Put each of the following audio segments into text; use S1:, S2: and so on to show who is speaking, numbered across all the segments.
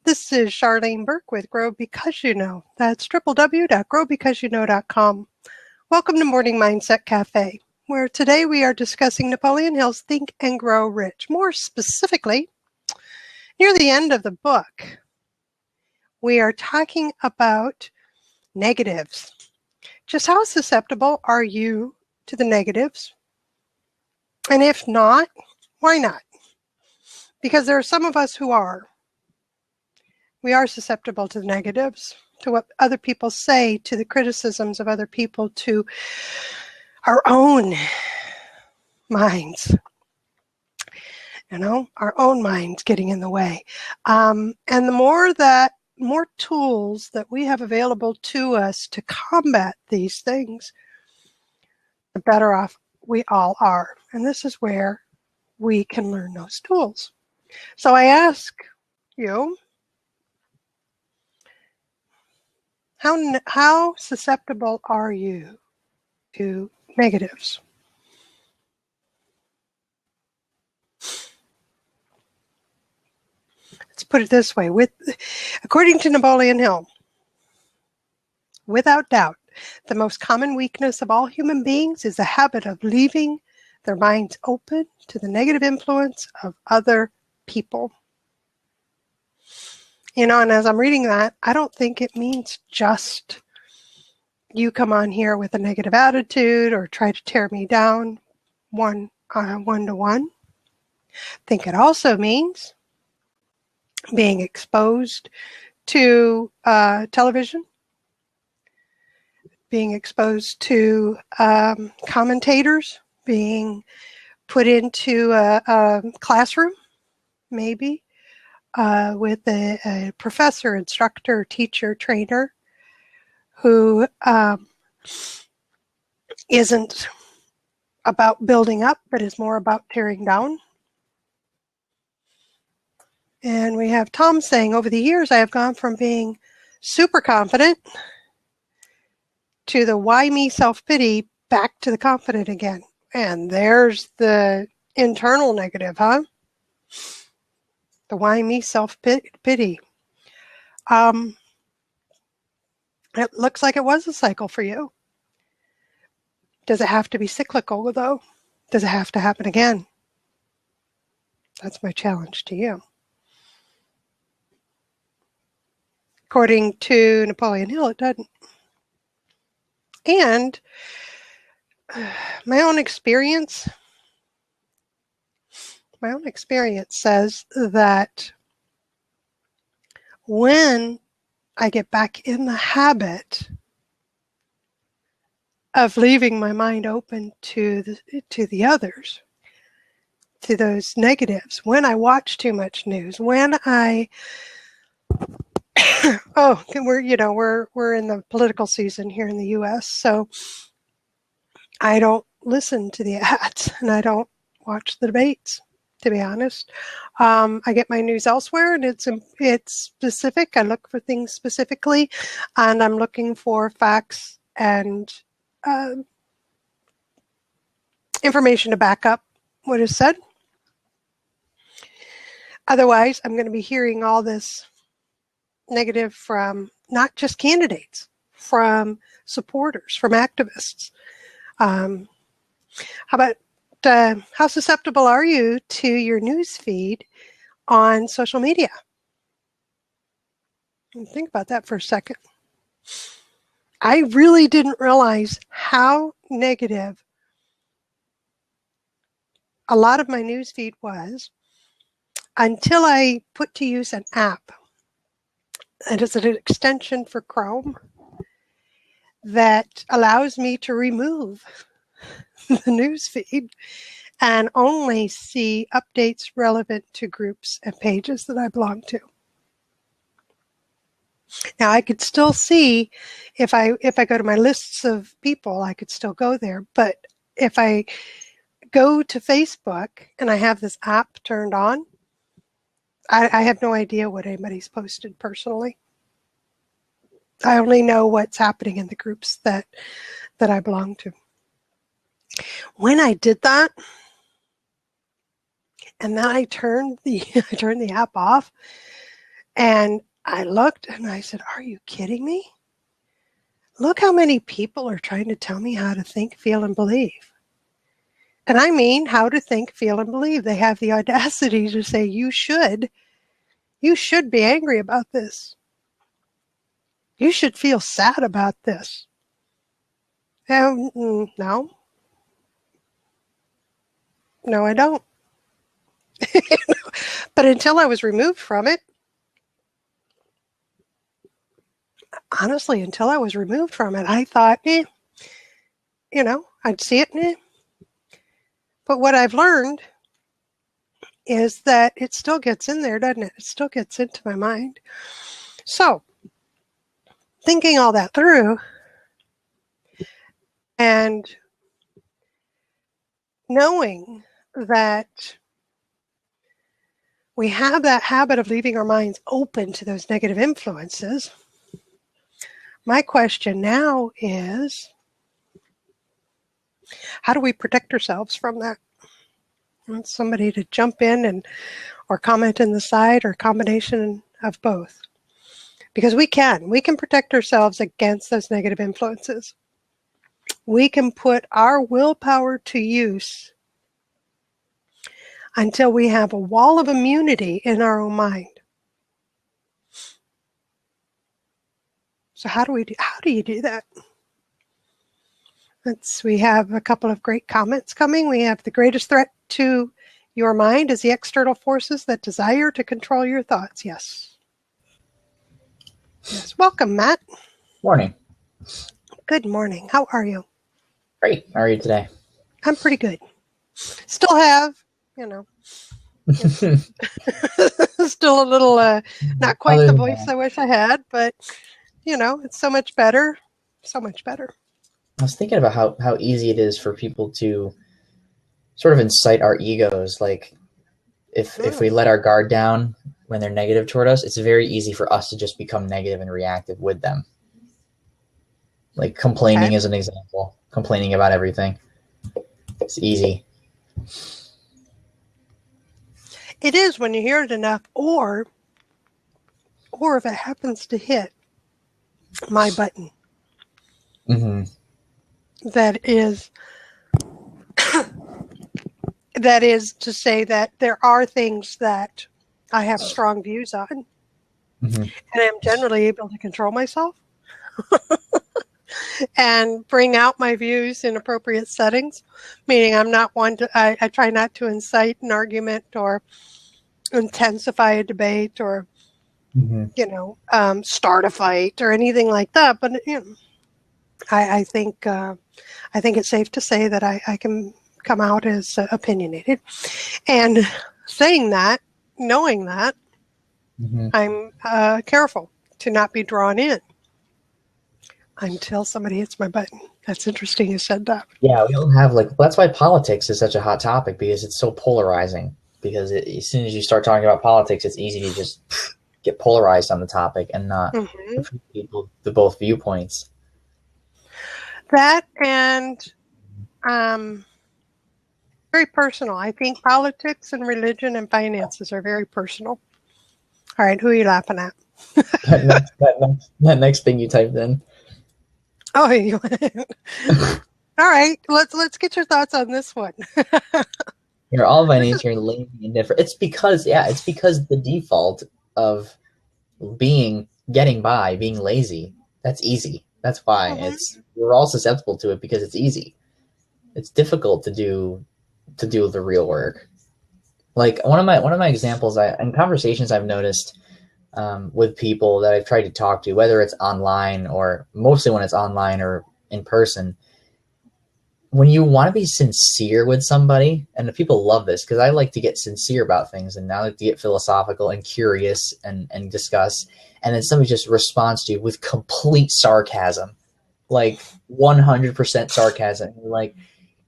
S1: This is Charlene Burke with Grow Because You Know. That's www.growbecauseyouknow.com. Welcome to Morning Mindset Cafe, where today we are discussing Napoleon Hill's Think and Grow Rich. More specifically, near the end of the book, we are talking about negatives. Just how susceptible are you to the negatives? And if not, why not? Because there are some of us who are. We are susceptible to the negatives, to what other people say, to the criticisms of other people, to our own minds. Our own minds getting in the way. And the more tools that we have available to us to combat these things, the better off we all are. And this is where we can learn those tools. So I ask you, how susceptible are you to negatives? Let's put it this way. According to Napoleon Hill, without doubt, the most common weakness of all human beings is the habit of leaving their minds open to the negative influence of other people. And as I'm reading that, I don't think it means just you come on here with a negative attitude or try to tear me down one-to-one. I think it also means being exposed to television, being exposed to commentators, being put into a classroom, maybe, with a professor, instructor, teacher, trainer who isn't about building up, but is more about tearing down. And we have Tom saying, over the years, I have gone from being super confident to the why me self-pity back to the confident again. And there's the internal negative, huh? The why me self-pity. It looks like it was a cycle for you. Does it have to be cyclical, though? Does it have to happen again? That's my challenge to you. According to Napoleon Hill, it doesn't. And my own experience says that when I get back in the habit of leaving my mind open to the others, to those negatives, when I watch too much news, when I we're in the political season here in the U.S., so I don't listen to the ads and I don't watch the debates, to be honest. I get my news elsewhere, and it's specific. I look for things specifically, and I'm looking for facts and information to back up what is said. Otherwise, I'm going to be hearing all this negative from not just candidates, from supporters, from activists. How susceptible are you to your news feed on social media? Think about that for a second. I really didn't realize how negative a lot of my news feed was until I put to use an app. It is an extension for Chrome that allows me to remove the news feed and only see updates relevant to groups and pages that I belong to. Now, I could still see if I go to my lists of people, I could still go there. But if I go to Facebook and I have this app turned on, I have no idea what anybody's posted personally. I only know what's happening in the groups that I belong to. When I did that, and then I turned the app off, And I looked and I said, are you kidding me? Look how many people are trying to tell me how to think, feel, and believe. And I mean how to think, feel, and believe. They have the audacity to say, you should be angry about this. You should feel sad about this. No, I don't. But until I was removed from it, honestly, I thought, I'd see it. But what I've learned is that it still gets in there, doesn't it? It still gets into my mind. So, thinking all that through and knowing that we have that habit of leaving our minds open to those negative influences, my question now is, how do we protect ourselves from that? I want somebody to jump in or comment in the side or a combination of both. Because we can protect ourselves against those negative influences. We can put our willpower to use until we have a wall of immunity in our own mind. So how do you do that? We have a couple of great comments coming. We have the greatest threat to your mind is the external forces that desire to control your thoughts. Yes. Welcome, Matt.
S2: Morning.
S1: Good morning. How are you?
S2: Great. How are you today?
S1: I'm pretty good. Still have, still a little, not quite the voice I wish I had, but, it's so much better. So much better.
S2: I was thinking about how easy it is for people to sort of incite our egos. Like if we let our guard down when they're negative toward us, it's very easy for us to just become negative and reactive with them. Like complaining is an example. Complaining about everything. It's easy.
S1: It is when you hear it enough, or if it happens to hit my button.
S2: Mm-hmm.
S1: That is to say that there are things that I have strong views on,
S2: mm-hmm.
S1: and I'm generally able to control myself and bring out my views in appropriate settings, meaning I'm not one to, I try not to incite an argument or intensify a debate or, start a fight or anything like that. But, I think it's safe to say that I can come out as opinionated. And saying that, knowing that, I'm careful to not be drawn in until somebody hits my button. That's interesting you said that.
S2: Yeah, we don't have that's why politics is such a hot topic, because it's so polarizing. Because as soon as you start talking about politics, it's easy to just get polarized on the topic and not people the both viewpoints.
S1: That and very personal. I think politics and religion and finances are very personal. All right, who are you laughing at?
S2: that next thing you typed in.
S1: Oh, you all right. Let's get your thoughts on this one.
S2: You're all by nature lazy and different. It's because the default of getting by, being lazy, that's easy. That's why we're all susceptible to it, because it's easy. It's difficult to do the real work. Like one of my examples, in conversations I've noticed with people that I've tried to talk to, whether it's online or mostly when it's online or in person, when you want to be sincere with somebody, and people love this because I like to get sincere about things, and I like to get philosophical and curious and discuss, and then somebody just responds to you with complete sarcasm, like 100% sarcasm. You're like,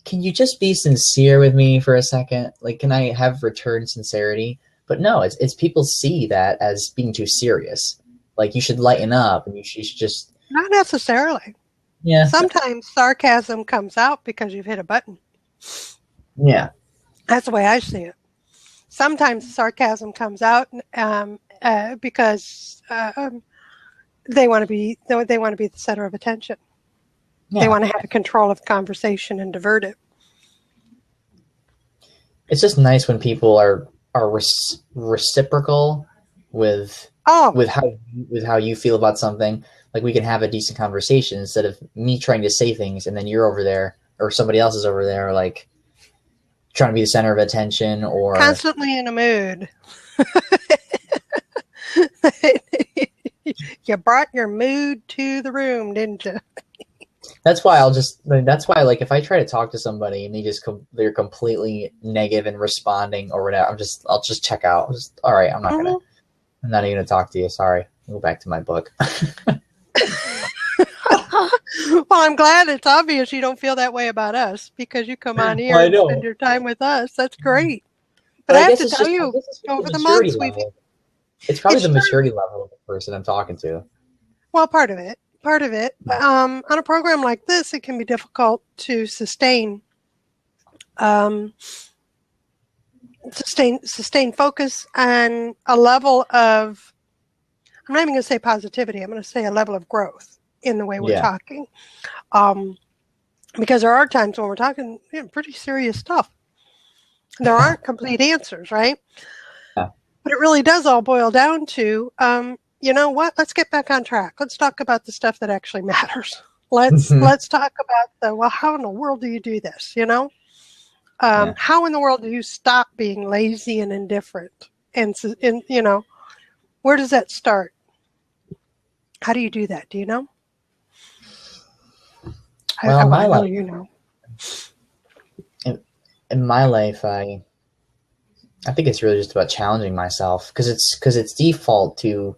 S2: can you just be sincere with me for a second? Like, can I have return sincerity? But no, it's people see that as being too serious. Like, you should lighten up, and you should just...
S1: Not necessarily.
S2: Yeah.
S1: Sometimes sarcasm comes out because you've hit a button.
S2: Yeah.
S1: That's the way I see it. Sometimes sarcasm comes out because they want to be the center of attention.
S2: Yeah.
S1: They want to have control of the conversation and divert it.
S2: It's just nice when people are reciprocal with how you feel about something. Like, we can have a decent conversation instead of me trying to say things and then you're over there or somebody else is over there, like, trying to be the center of attention or
S1: constantly in a mood. You brought your mood to the room, didn't you?
S2: That's why like, if I try to talk to somebody and they're completely negative and responding or whatever, I'll just check out. All right, I'm not even gonna talk to you. Sorry, I'll go back to my book.
S1: Well, I'm glad it's obvious you don't feel that way about us, because you come on here and spend your time with us. That's great. But I have to tell you, over the months
S2: it's probably the maturity level of the person I'm talking to.
S1: Well, part of it. On a program like this, it can be difficult to sustain focus and a level of, I'm not even going to say positivity, I'm going to say a level of growth in the way we're talking. Because there are times when we're talking pretty serious stuff. There aren't complete answers, right?
S2: Yeah.
S1: But it really does all boil down to, you know what? Let's get back on track. Let's talk about the stuff that actually matters. Let's talk about how in the world do you do this? You know, how in the world do you stop being lazy and indifferent? And you know, where does that start? How do you do that? Do you know?
S2: Well, in my life,
S1: you know.
S2: In my life, I think it's really just about challenging myself, because it's default to,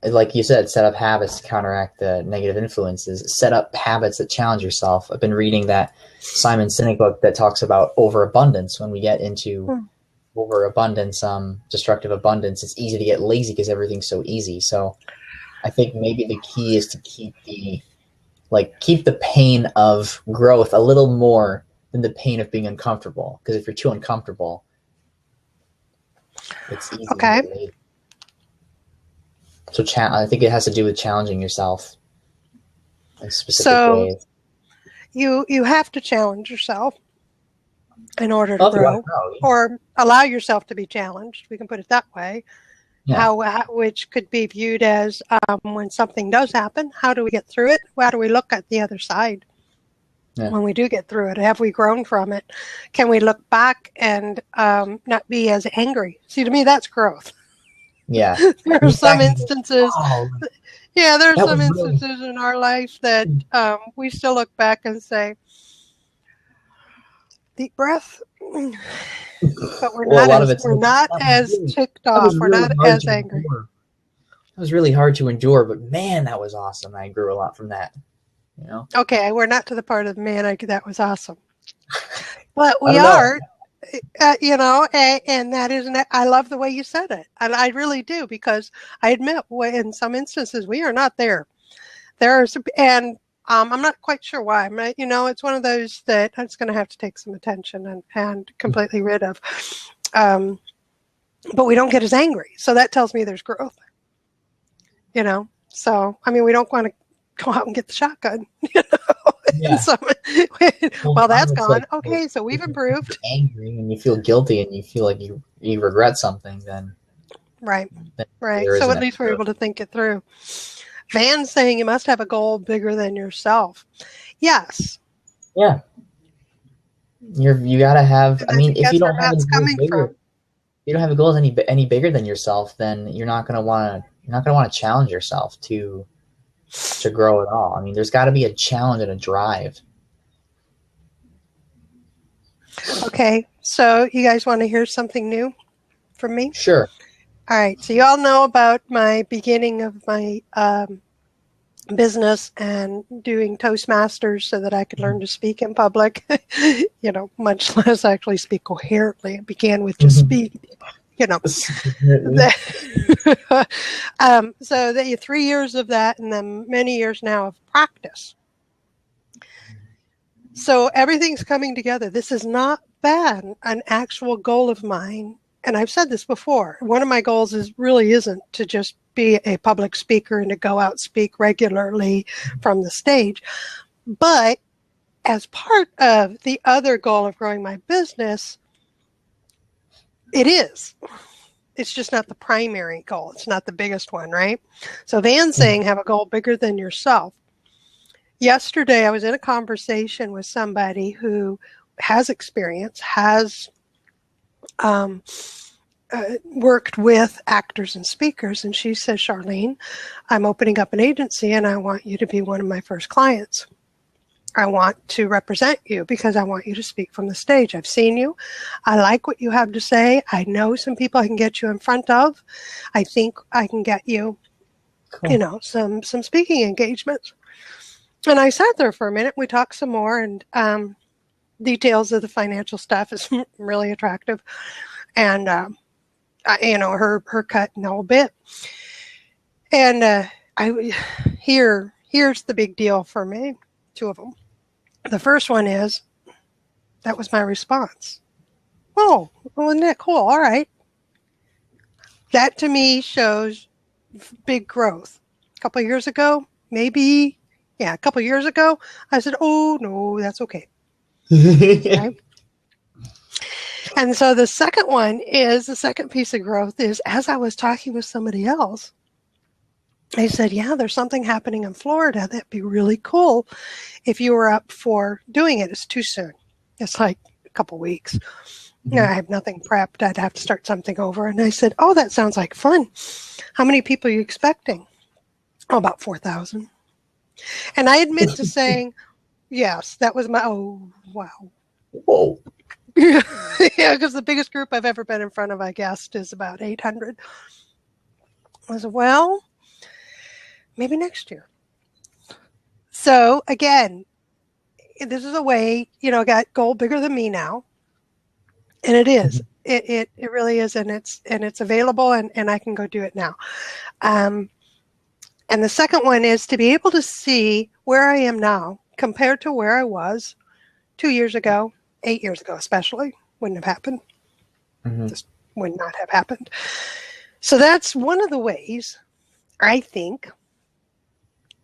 S2: like you said, set up habits to counteract the negative influences. Set up habits that challenge yourself. I've been reading that Simon Sinek book that talks about overabundance. When we get into overabundance, destructive abundance, it's easy to get lazy because everything's so easy. So I think maybe the key is to keep the pain of growth a little more than the pain of being uncomfortable. Because if you're too uncomfortable, it's easy to get lazy. So I think it has to do with challenging yourself in specific ways.
S1: You have to challenge yourself in order to grow, or allow yourself to be challenged. We can put it that way. Yeah. Which could be viewed as, when something does happen, how do we get through it? How do we look at the other side? When we do get through it, have we grown from it? Can we look back and not be as angry? See, to me, that's growth.
S2: Yeah.
S1: There are some instances. There are some instances in our life that we still look back and say, deep breath. But we're not as ticked off. We're not as angry.
S2: It was really hard to endure, but man, that was awesome. I grew a lot from that. You know?
S1: Okay, we're not to the part of man, that was awesome. But we are. You know, and that isn't it. I love the way you said it. I really do, because I admit, in some instances we are not there. I'm not quite sure why. You know, it's one of those that it's going to have to take some attention and completely rid of. But we don't get as angry, so that tells me there's growth. You know, so I mean, we don't want to go out and get the shotgun. You know. Yeah. Well, that's gone. Okay, so we've improved.
S2: Angry and you feel guilty and you feel like you regret something, then
S1: right. So at least we're able to think it through. Van's saying you must have a goal bigger than yourself. Yes.
S2: Yeah. You gotta have. I mean, if you don't have a goal any bigger than yourself, then you're not gonna want to challenge yourself to grow at all. I mean, there's got to be a challenge and a drive.
S1: Okay, so you guys want to hear something new from me?
S2: Sure.
S1: All right, so you all know about my beginning of my business and doing Toastmasters so that I could learn to speak in public, you know, much less actually speak coherently. It began with just speak. You know, so 3 years of that, and then many years now of practice. So everything's coming together. This is not bad. An actual goal of mine and I've said this before, one of my goals really isn't to just be a public speaker and to go out speak regularly from the stage. But as part of the other goal of growing my business, it is. It's just not the primary goal. It's not the biggest one, right? So Van's saying have a goal bigger than yourself. Yesterday, I was in a conversation with somebody who has experience, has worked with actors and speakers, and she says, Charlene, I'm opening up an agency and I want you to be one of my first clients. I want to represent you because I want you to speak from the stage. I've seen you. I like what you have to say. I know some people I can get you in front of. I think I can get you, cool. Some speaking engagements. And I sat there for a minute. We talked some more, and details of the financial stuff is really attractive. And, her cut and the whole bit. And here's the big deal for me. Two of them. The first one is, that was my response. Oh, well, isn't that cool? All right. That to me shows big growth. A couple of years ago, I said, oh, no, that's okay. Okay? And so the second piece of growth is, as I was talking with somebody else, they said, yeah, there's something happening in Florida that'd be really cool if you were up for doing it. It's too soon. It's like a couple weeks. Mm-hmm. I have nothing prepped. I'd have to start something over. And I said, oh, that sounds like fun. How many people are you expecting? Oh, about 4,000. And I admit to saying, yes, that was oh, wow.
S2: Whoa.
S1: Yeah, because the biggest group I've ever been in front of, I guessed, is about 800. I said, well, maybe next year. So again, this is a way, I got goal bigger than me now. And it is. It really is, and it's available, and I can go do it now. And the second one is to be able to see where I am now compared to where I was 2 years ago, 8 years ago especially. Wouldn't have happened. Mm-hmm. Just would not have happened. So that's one of the ways, I think,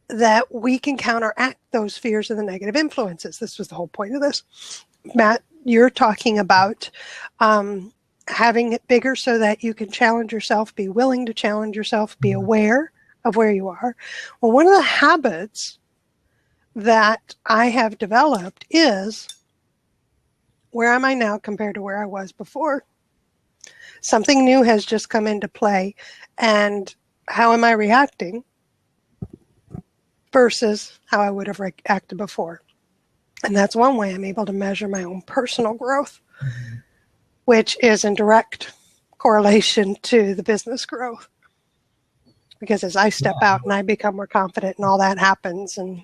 S1: that we can counteract those fears of the negative influences. This was the whole point of this. Matt, you're talking about having it bigger so that you can challenge yourself, be willing to challenge yourself, be aware of where you are. Well, one of the habits that I have developed is, where am I now compared to where I was before? Something new has just come into play, and how am I reacting versus how I would have reacted before? And that's one way I'm able to measure my own personal growth, which is in direct correlation to the business growth. Because as I step out and I become more confident and all that happens and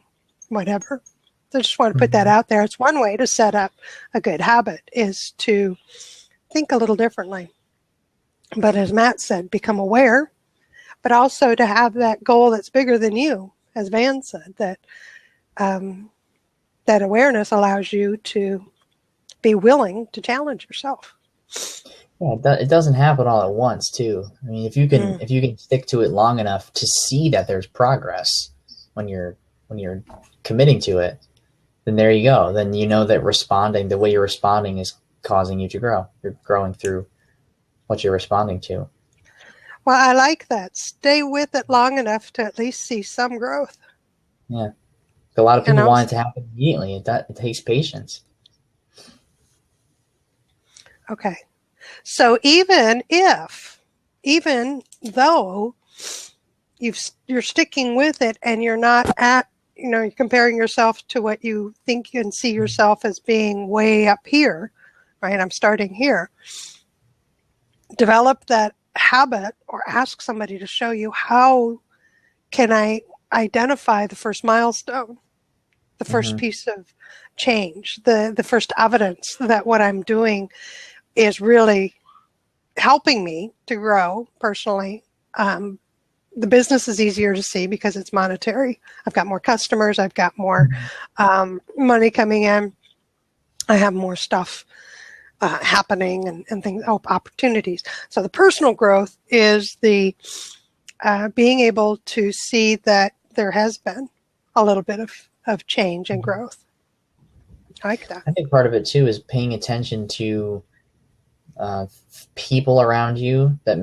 S1: whatever. So I just want to put that out there. It's one way to set up a good habit, is to think a little differently. But as Matt said, become aware, but also to have that goal that's bigger than you, as Van said, that that awareness allows you to be willing to challenge yourself.
S2: Yeah, it doesn't happen all at once, too. I mean, if you can stick to it long enough to see that there's progress when you're committing to it, then there you go. Then you know that the way you're responding is causing you to grow. You're growing through what you're responding to.
S1: Well, I like that. Stay with it long enough to at least see some growth.
S2: Yeah. A lot of people want it to happen immediately. It takes patience. Okay.
S1: So even though you're sticking with it and you're not you're comparing yourself to what you think you can see yourself as being way up here, right? I'm starting here. Develop that habit, or ask somebody to show you, how can I identify the first milestone, the first piece of change, the first evidence that what I'm doing is really helping me to grow personally. The business is easier to see because it's monetary. I've got more customers. I've got more money coming in. I have more stuff happening and things, opportunities. So the personal growth is the being able to see that there has been a little bit of change and growth. I like that.
S2: I think part of it too is paying attention to people around you that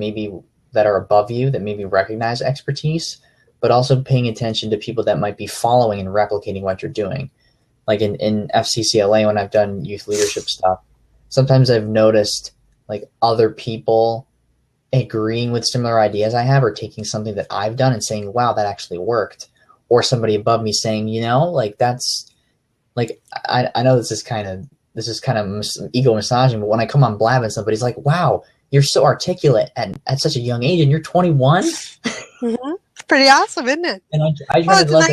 S2: are above you, that maybe recognize expertise, but also paying attention to people that might be following and replicating what you're doing. Like in FCCLA, when I've done youth leadership stuff, sometimes I've noticed like other people agreeing with similar ideas I have, or taking something that I've done and saying, wow, that actually worked. Or somebody above me saying, like that's like, I know this is kind of ego massaging, but when I come on blab and somebody's like, wow, you're so articulate at such a young age and you're 21.
S1: Mm-hmm. It's pretty awesome, isn't it?
S2: And I try to let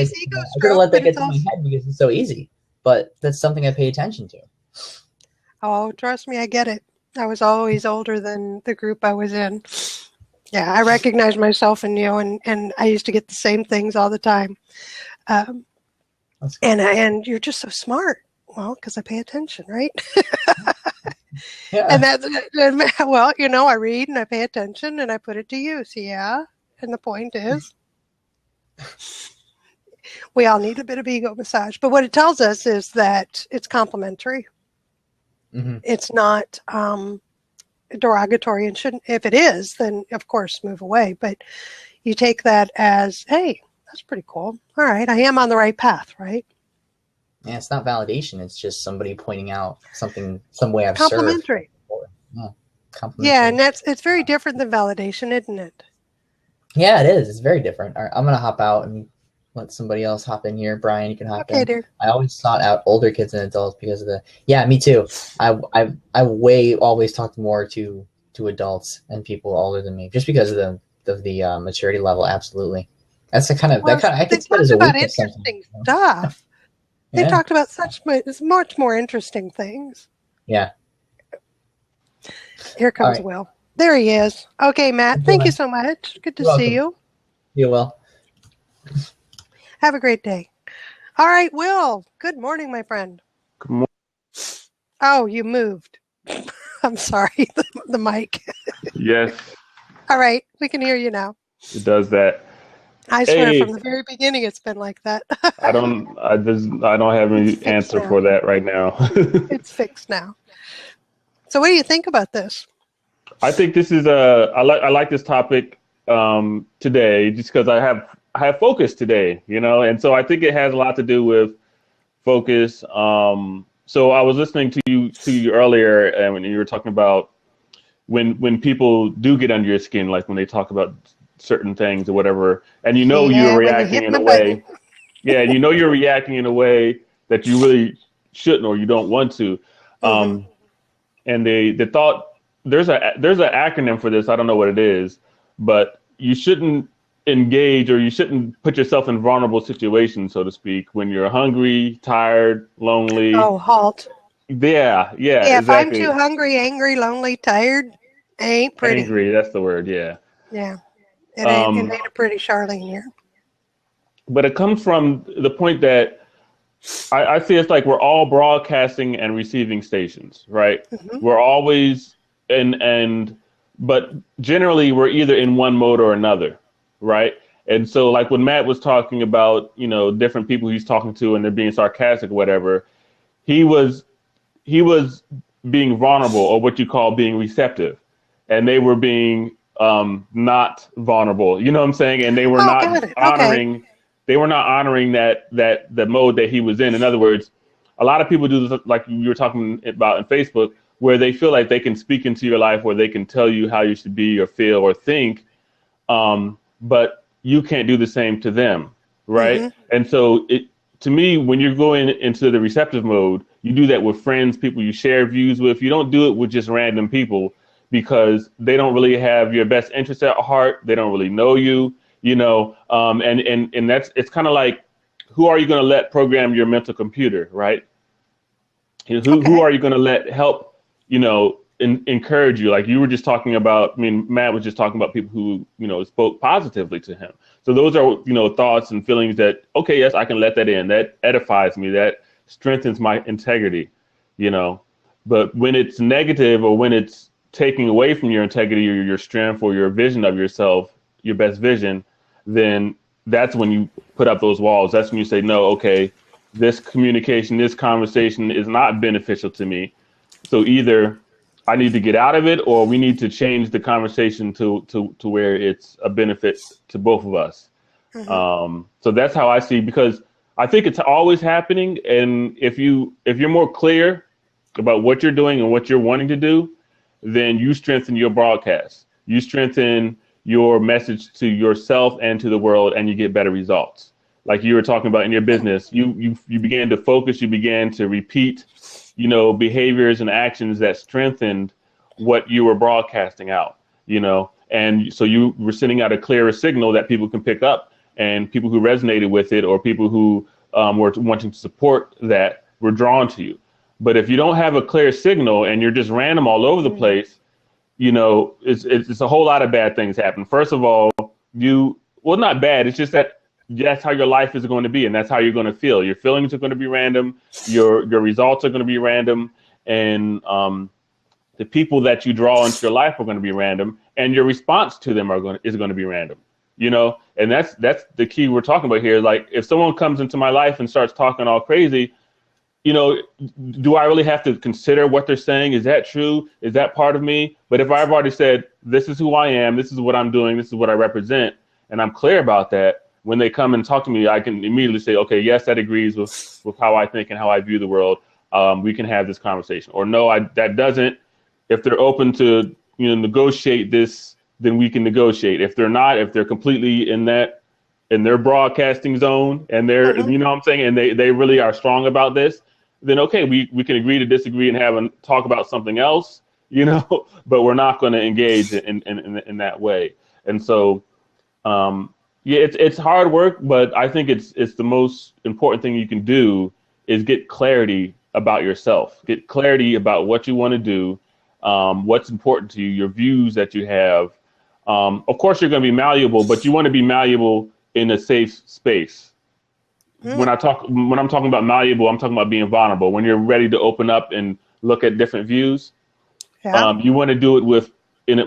S2: that get to my head because it's so easy, but that's something I pay attention to.
S1: Oh, trust me, I get it. I was always older than the group I was in. Yeah, I recognize myself in you, and I used to get the same things all the time. And you're just so smart. Well, because I pay attention, right?
S2: Yeah.
S1: And that's, well, I read and I pay attention and I put it to use. Yeah. And the point is, we all need a bit of ego massage. But what it tells us is that it's complimentary.
S2: Mm-hmm.
S1: It's not derogatory, and shouldn't. If it is, then of course move away. But you take that as, hey, that's pretty cool. All right, I am on the right path, right?
S2: Yeah, it's not validation. It's just somebody pointing out something, some way I've
S1: complimentary.
S2: Served. Yeah, complimentary.
S1: Yeah, and it's very different than validation, isn't it?
S2: Yeah, it is. It's very different. All right, I'm gonna hop out and let somebody else hop in here. Brian, you can hop in.
S1: Dear.
S2: I always sought out older kids and adults because of me too. I always talked more to adults and people older than me just because of the maturity level. Absolutely. That's I can see that as a weakness.
S1: Interesting stuff. They talked about much more interesting things.
S2: Yeah.
S1: Here comes Will. There he is. Okay, Matt. Thank you so much. Good to see you.
S2: You will.
S1: Have a great day. All right, Will. Good morning, my friend.
S3: Good morning.
S1: Oh, you moved. I'm sorry. The mic.
S3: Yes.
S1: All right. We can hear you now.
S3: It does that.
S1: I swear from the very beginning it's been like that.
S3: I don't have any answer for that right now.
S1: It's fixed now. So what do you think about this?
S3: I think this is I like this topic today just because I have focus today, and so I think it has a lot to do with focus. So I was listening to you earlier, and when you were talking about when people do get under your skin, like when they talk about certain things or whatever, and you're reacting in a way. Yeah, you're reacting in a way that you really shouldn't or you don't want to. Mm-hmm. And the thought, there's an acronym for this. I don't know what it is, but you shouldn't engage or you shouldn't put yourself in vulnerable situations, so to speak, when you're hungry, tired, lonely.
S1: Oh, halt.
S3: Yeah,
S1: exactly. If I'm too hungry, angry, lonely, tired, I ain't pretty.
S3: Angry, that's the word, yeah.
S1: Yeah. It ain't a pretty Charlene here.
S3: But it comes from the point that I see it's like we're all broadcasting and receiving stations, right? Mm-hmm. We're always but generally we're either in one mode or another, right? And so like when Matt was talking about, different people he's talking to and they're being sarcastic or whatever, he was being vulnerable, or what you call being receptive. And they were being not vulnerable, you know what I'm saying? And they were they were not honoring that the mode that he was in. In other words, a lot of people do this, like you were talking about in Facebook, where they feel like they can speak into your life, where they can tell you how you should be or feel or think, but you can't do the same to them, right? Mm-hmm. And so to me, when you're going into the receptive mode, you do that with friends, people you share views with. You don't do it with just random people, because they don't really have your best interest at heart. They don't really know you, and it's kind of like, who are you going to let program your mental computer, right? Who are you going to let help, encourage you? Like you were just talking about, Matt was just talking about people who, spoke positively to him. So those are, thoughts and feelings that, okay, yes, I can let that in. That edifies me. That strengthens my integrity, But when it's negative, or when it's taking away from your integrity or your strength or your vision of yourself, your best vision, then that's when you put up those walls. That's when you say, no, okay, this communication, this conversation is not beneficial to me. So either I need to get out of it, or we need to change the conversation to where it's a benefit to both of us. So that's how I see, because I think it's always happening. And if you're more clear about what you're doing and what you're wanting to do, then you strengthen your broadcast. You strengthen your message to yourself and to the world, and you get better results. Like you were talking about in your business, you began to focus, you began to repeat, behaviors and actions that strengthened what you were broadcasting out, and so you were sending out a clearer signal that people can pick up, and people who resonated with it, or people who were wanting to support that, were drawn to you. But if you don't have a clear signal and you're just random all over the place, it's a whole lot of bad things happen. First of all, not bad. It's just that's how your life is going to be, and that's how you're going to feel. Your feelings are going to be random. Your results are going to be random, and the people that you draw into your life are going to be random, and your response to them is going to be random. And that's the key we're talking about here. Like, if someone comes into my life and starts talking all crazy, do I really have to consider what they're saying? Is that true? Is that part of me? But if I've already said, this is who I am, this is what I'm doing, this is what I represent, and I'm clear about that, when they come and talk to me, I can immediately say, okay, yes, that agrees with how I think and how I view the world. We can have this conversation. Or no, that doesn't. If they're open to negotiate this, then we can negotiate. If they're not, if they're completely in their broadcasting zone, and they're, you know what I'm saying, and they really are strong about this, then okay, we can agree to disagree and have a talk about something else, but we're not going to engage in that way. And so, it's hard work, but I think it's the most important thing you can do is get clarity about yourself, get clarity about what you want to do, what's important to you, your views that you have. Of course, you're going to be malleable, but you want to be malleable in a safe space. When I'm talking about malleable, I'm talking about being vulnerable. When you're ready to open up and look at different views, you want to do it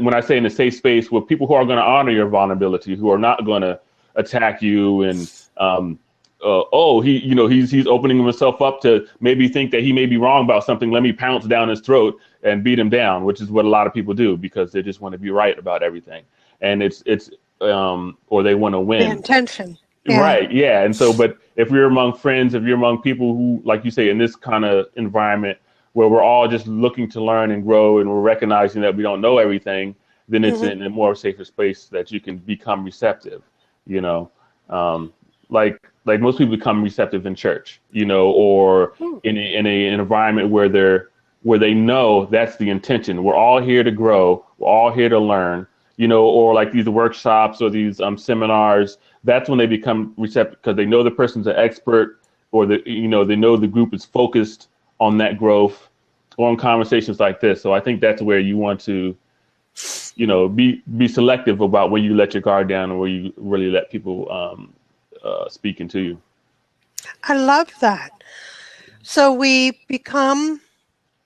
S3: when I say in a safe space, with people who are going to honor your vulnerability, who are not going to attack you and he's opening himself up to maybe think that he may be wrong about something. Let me pounce down his throat and beat him down, which is what a lot of people do, because they just want to be right about everything, and or they want to win.
S1: The intention.
S3: Yeah. Right. Yeah. And so, but if you're among friends, if you're among people who, like you say, in this kind of environment where we're all just looking to learn and grow, and we're recognizing that we don't know everything, then it's in a more safer space that you can become receptive, like most people become receptive in church, or in an environment where they know that's the intention. We're all here to grow. We're all here to learn, or like these workshops or these seminars. That's when they become receptive, because they know the person's an expert, or they know the group is focused on that growth, or on conversations like this. So I think that's where you want to, be selective about where you let your guard down, and where you really let people speak into you.
S1: I love that. So we become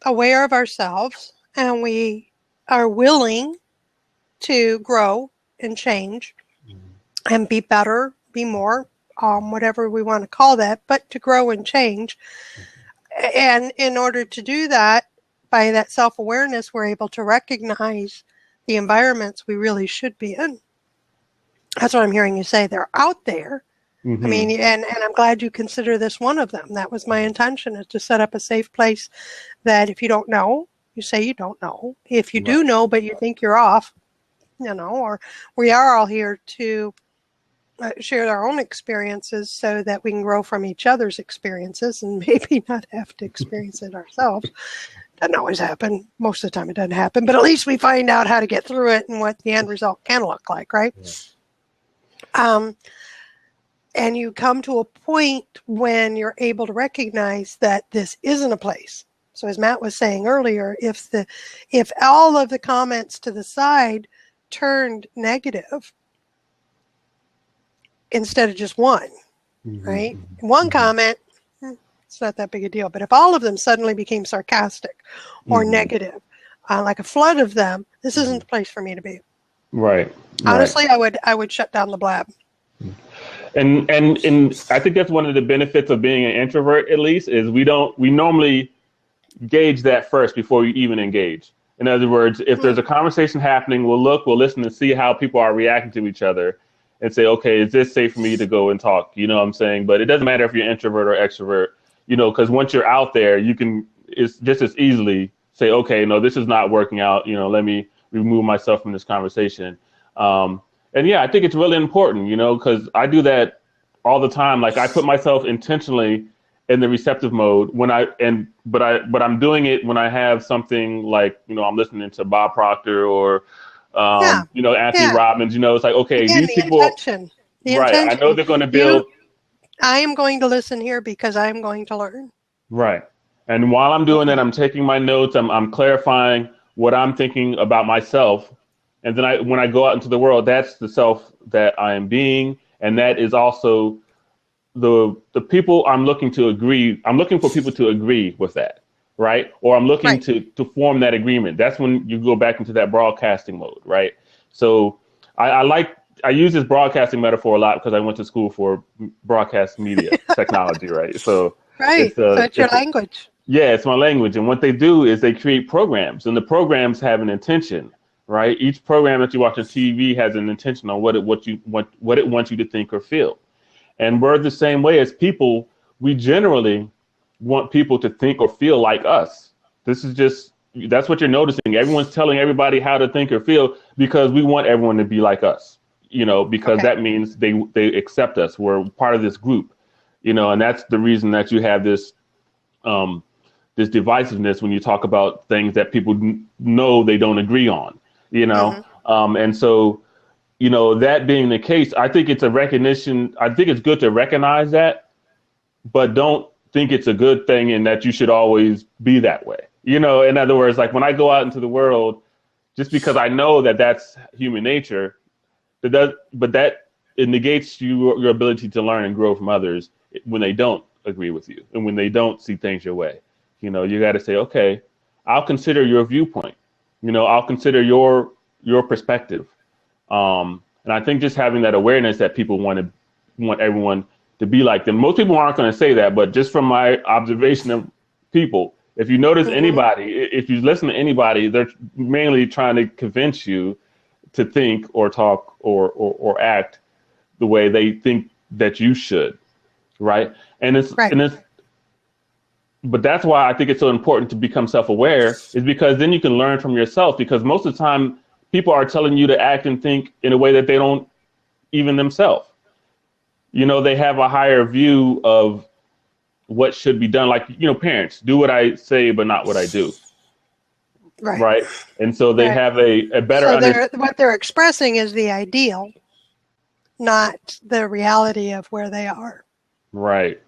S1: aware of ourselves, and we are willing to grow and change and be better, be more, whatever we want to call that, but to grow and change. And in order to do that, by that self-awareness, we're able to recognize the environments we really should be in. That's what I'm hearing you say. They're out there. I mean, and I'm glad you consider this one of them. That was my intention, is to set up a safe place that if you don't know, you say you don't know. If you do know, but you think you're off, or we are all here to share our own experiences so that we can grow from each other's experiences and maybe not have to experience it ourselves. Doesn't always happen. Most of the time it doesn't happen, but at least we find out how to get through it and what the end result can look like, right? Yeah. And you come to a point when you're able to recognize that this isn't a place. So as Matt was saying earlier, if all of the comments to the side turned negative instead of just one, right? One comment, It's not that big a deal. But if all of them suddenly became sarcastic or negative, like a flood of them, this isn't the place for me to be.
S3: Right.
S1: Honestly, I would shut down the blab.
S3: And I think that's one of the benefits of being an introvert, at least, is we normally gauge that first before we even engage. In other words, if there's a conversation happening, we'll listen and see how people are reacting to each other and say, okay, is this safe for me to go and talk? You know what I'm saying? But it doesn't matter if you're introvert or extrovert, because once you're out there, it's just as easily say, okay, no, this is not working out. Let me remove myself from this conversation. And yeah, I think it's really important, because I do that all the time. Like I put myself intentionally in the receptive mode but I'm doing it when I have something like, I'm listening to Bob Proctor or, Anthony Robbins, it's like, okay,
S1: again,
S3: these people,
S1: intention.
S3: Intention. I know they're going to build.
S1: I am going to listen here because I am going to learn.
S3: Right. And while I'm doing that, I'm taking my notes. I'm clarifying what I'm thinking about myself. And then when I go out into the world, that's the self that I am being. And that is also the people I'm looking to agree. I'm looking for people to agree with that. Right. Or I'm looking to form that agreement. That's when you go back into that broadcasting mode. Right. So I use this broadcasting metaphor a lot because I went to school for broadcast media technology. Right. So
S1: it's your language.
S3: Yeah, it's my language. And what they do is they create programs, and the programs have an intention. Right. Each program that you watch on TV has an intention on what it wants you to think or feel. And we're the same way as people. We generally want people to think or feel like us. That's what you're noticing. Everyone's telling everybody how to think or feel because we want everyone to be like us, because that means they accept us. We're part of this group, and that's the reason that you have this divisiveness when you talk about things that people know they don't agree on, and so, that being the case, I think it's a recognition. I think it's good to recognize that, but don't think it's a good thing and that you should always be that way. In other words, like when I go out into the world, just because I know that that's human nature, it negates your ability to learn and grow from others when they don't agree with you and when they don't see things your way. You got to say, okay, I'll consider your viewpoint. I'll consider your perspective. And I think just having that awareness that people want everyone to be like them. Most people aren't going to say that, but just from my observation of people, if you notice anybody, if you listen to anybody, they're mainly trying to convince you to think or talk or act the way they think that you should, right? But that's why I think it's so important to become self-aware, is because then you can learn from yourself, because most of the time people are telling you to act and think in a way that they don't even themselves. They have a higher view of what should be done. Like, parents, do what I say, but not what I do. Right. And so they have a better
S1: what they're expressing is the ideal, not the reality of where they are. Right.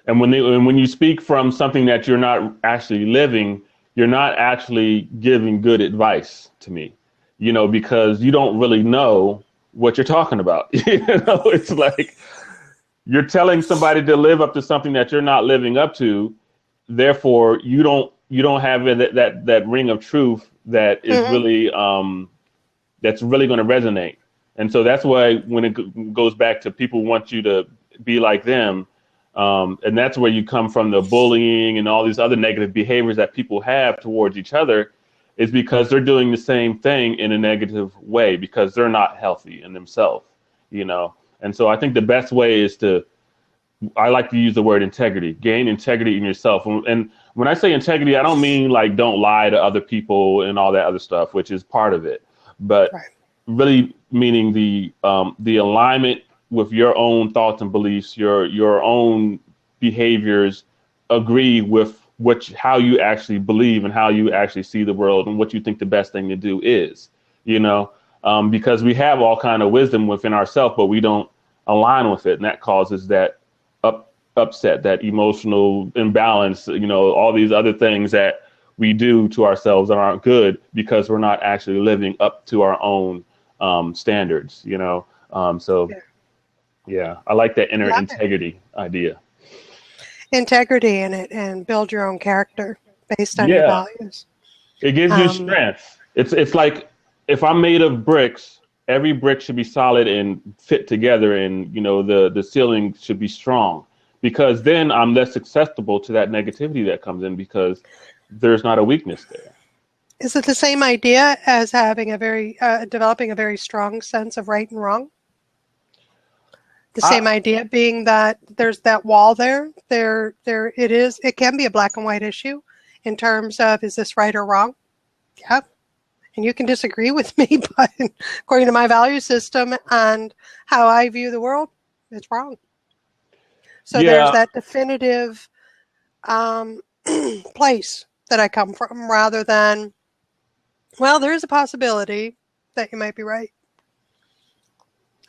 S3: And when you speak from something that you're not actually living, you're not actually giving good advice to me, because you don't really know what you're talking about. It's like you're telling somebody to live up to something that you're not living up to. Therefore, you don't have that ring of truth that is really that's really going to resonate. And so that's why when it goes back to people want you to be like them, and that's where you come from, the bullying and all these other negative behaviors that people have towards each other, is because they're doing the same thing in a negative way because they're not healthy in themselves, And so I think the best way is I like to use the word integrity, gain integrity in yourself. And when I say integrity, I don't mean like don't lie to other people and all that other stuff, which is part of it, but really meaning the alignment with your own thoughts and beliefs, your own behaviors agree with how you actually believe and how you actually see the world and what you think the best thing to do is, because we have all kind of wisdom within ourselves, but we don't align with it. And that causes that upset, that emotional imbalance, all these other things that we do to ourselves that aren't good because we're not actually living up to our own standards, Yeah, I like that inner integrity idea.
S1: integrity in it and build your own character based on your values.
S3: It gives you strength. It's like if I'm made of bricks, every brick should be solid and fit together, and the ceiling should be strong, because then I'm less susceptible to that negativity that comes in because there's not a weakness there.
S1: Is it the same idea as having developing a very strong sense of right and wrong? The same idea being that there's that wall there it is. It can be a black and white issue in terms of, is this right or wrong? Yeah. And you can disagree with me, but according to my value system and how I view the world, it's wrong. So there's that definitive place that I come from, rather than, well, there is a possibility that you might be right.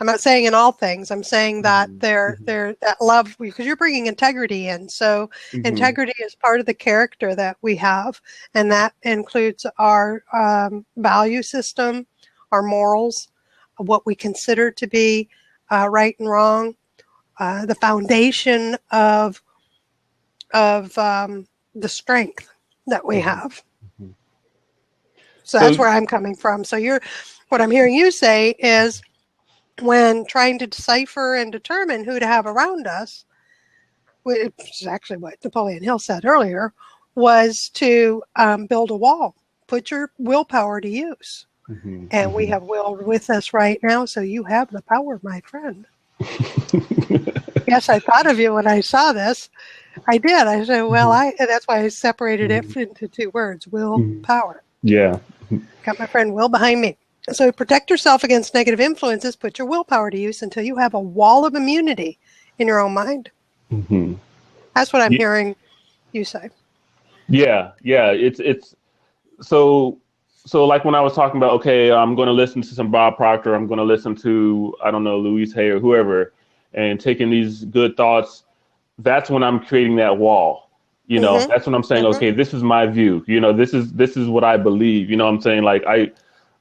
S1: I'm not saying in all things. I'm saying that they're that love, because you're bringing integrity in. So integrity is part of the character that we have, and that includes our value system, our morals, what we consider to be right and wrong, the foundation of the strength that we have. So that's where I'm coming from. So what I'm hearing you say is, when trying to decipher and determine who to have around us, which is actually what Napoleon Hill said earlier, was to build a wall, put your willpower to use. And we have will with us right now, so you have the power, my friend. Yes, I thought of you when I saw this. I did. I said, well, that's why I separated it into two words, will, power.
S3: Yeah.
S1: Got my friend Will behind me. So protect yourself against negative influences, put your willpower to use until you have a wall of immunity in your own mind. That's what I'm hearing you say. Yeah.
S3: It's so like when I was talking about, okay, I'm going to listen to some Bob Proctor, I'm going to listen to, I don't know, Louise Hay or whoever, and taking these good thoughts, that's when I'm creating that wall. That's when I'm saying, okay, this is my view. This is what I believe. I'm saying, like,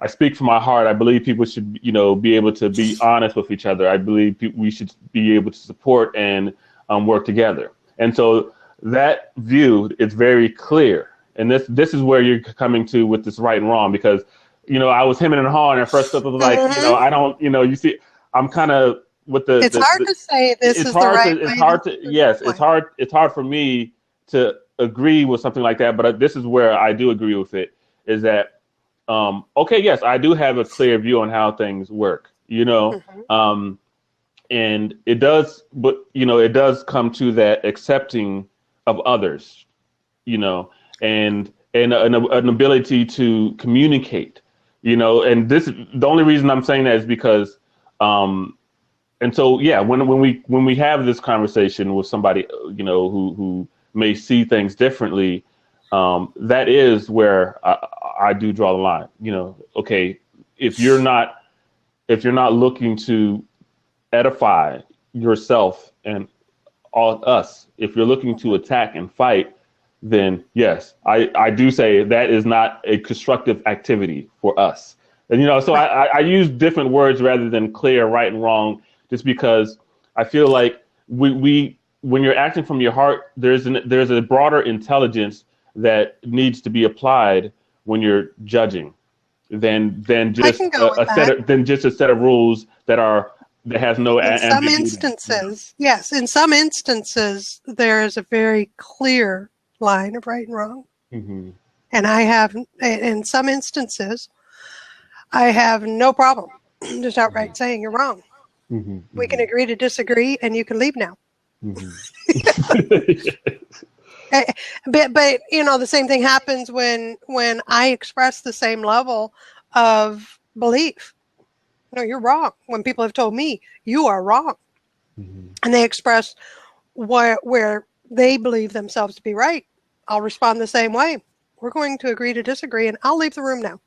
S3: I speak from my heart. I believe people should, be able to be honest with each other. I believe we should be able to support and work together. And so that view is very clear. And this is where you're coming to with this right and wrong, because, I was hemming and hawing at first. It was like, I don't, you see, I'm kind of with the.
S1: It's hard to say this is the right way.
S3: It's hard to, yes, it's hard. It's hard for me to agree with something like that. But this is where I do agree with it, is that, okay, yes, I do have a clear view on how things work, and it does, but, it does come to that accepting of others, and an ability to communicate, and the only reason I'm saying that is because, and so, yeah, when we have this conversation with somebody, who may see things differently, that is where I do draw the line. Okay, if you're not looking to edify yourself and all us, if you're looking to attack and fight, then yes, I do say that is not a constructive activity for us. And so I use different words rather than clear right and wrong, just because I feel like we when you're acting from your heart, there's a broader intelligence that needs to be applied when you're judging than just a set of rules that has no ambiguity.
S1: In some instances, yes, in some instances there is a very clear line of right and wrong. And in some instances I have no problem just outright saying you're wrong. We can agree to disagree, and you can leave now. But the same thing happens when I express the same level of belief. You're wrong. When people have told me you are wrong, and they express where they believe themselves to be right, I'll respond the same way. We're going to agree to disagree, and I'll leave the room now.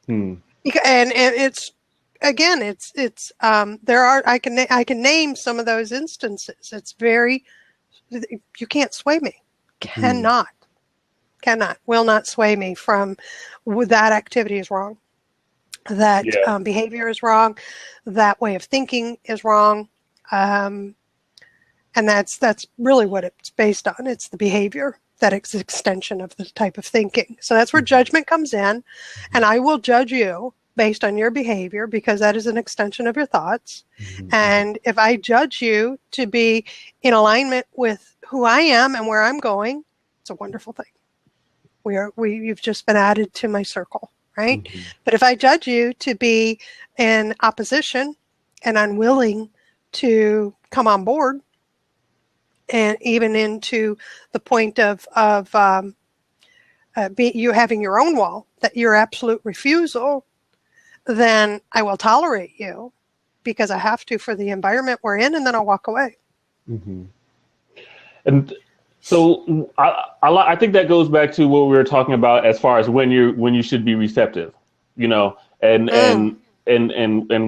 S1: And it's again, it's there are I can name some of those instances. It's very, you can't sway me. Cannot, will not sway me from that activity is wrong. That behavior is wrong. That way of thinking is wrong. And And that's really what it's based on. It's the behavior that is an extension of the type of thinking. So that's where judgment comes in. And I will judge you based on your behavior because that is an extension of your thoughts. And if I judge you to be in alignment with who I am and where I'm going, it's a wonderful thing. You've just been added to my circle, right? But if I judge you to be in opposition and unwilling to come on board, and even into the point of you having your own wall, that your absolute refusal, then I will tolerate you because I have to for the environment we're in, and then I'll walk away.
S3: And so I think that goes back to what we were talking about as far as when you should be receptive, and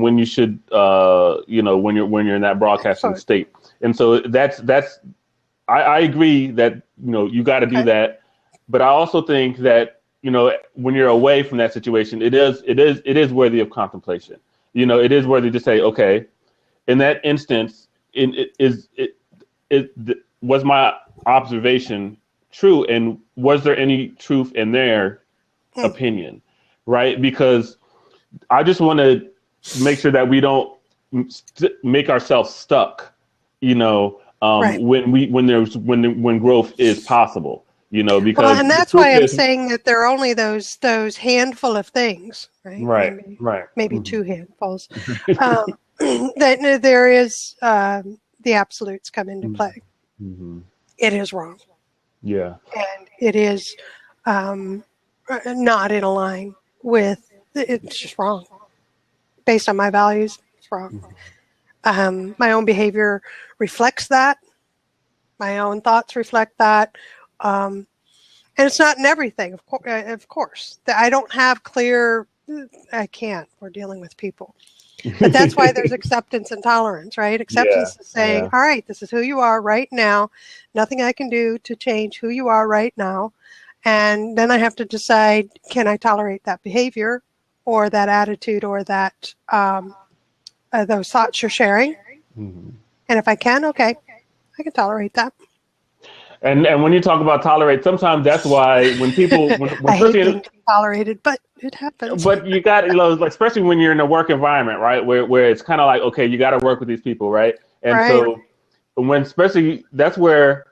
S3: when you should, when you're in that broadcasting state. And so I agree that, you got to do that. But I also think that, when you're away from that situation, it is worthy of contemplation. It is worthy to say, okay, in that instance, was my observation true? And was there any truth in their opinion? Right? Because I just want to make sure that we don't make ourselves stuck, when growth is possible, because
S1: and that's why I'm saying that there are only those handful of things, right? Maybe two handfuls. That there is the absolutes come into play. It is wrong.
S3: Yeah,
S1: and it is not in line with. It's just wrong, based on my values. It's wrong. My own behavior reflects that. My own thoughts reflect that. And it's not in everything, of course. I don't have clear, I can't. We're dealing with people. But that's why there's acceptance and tolerance, right? Acceptance is saying, all right, this is who you are right now. Nothing I can do to change who you are right now. And then I have to decide, can I tolerate that behavior or that attitude or that those thoughts you're sharing? And if I can, okay, I can tolerate that.
S3: And when you talk about tolerate, sometimes that's why when people when
S1: I hate being tolerated, but it happens.
S3: But you got especially when you're in a work environment, right, where it's kind of like, okay, you got to work with these people, right? And so that's where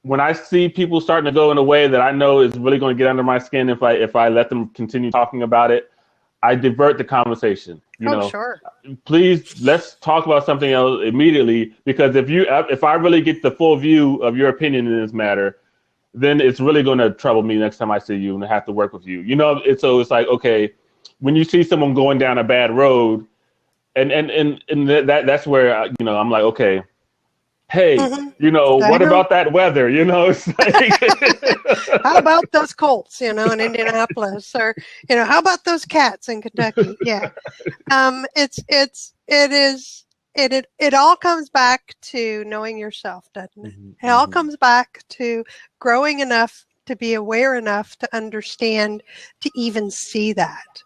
S3: when I see people starting to go in a way that I know is really going to get under my skin if I let them continue talking about it, I divert the conversation.
S1: Sure.
S3: Please, let's talk about something else immediately, because if I really get the full view of your opinion in this matter, then it's really going to trouble me next time I see you and I have to work with you. So it's like, okay, when you see someone going down a bad road, and that's where I'm like, okay, hey, what about that weather? It's like
S1: how about those Colts, in Indianapolis, or how about those cats in Kentucky? Yeah, it all comes back to knowing yourself, doesn't it? It all comes back to growing enough to be aware enough to understand, to even see that,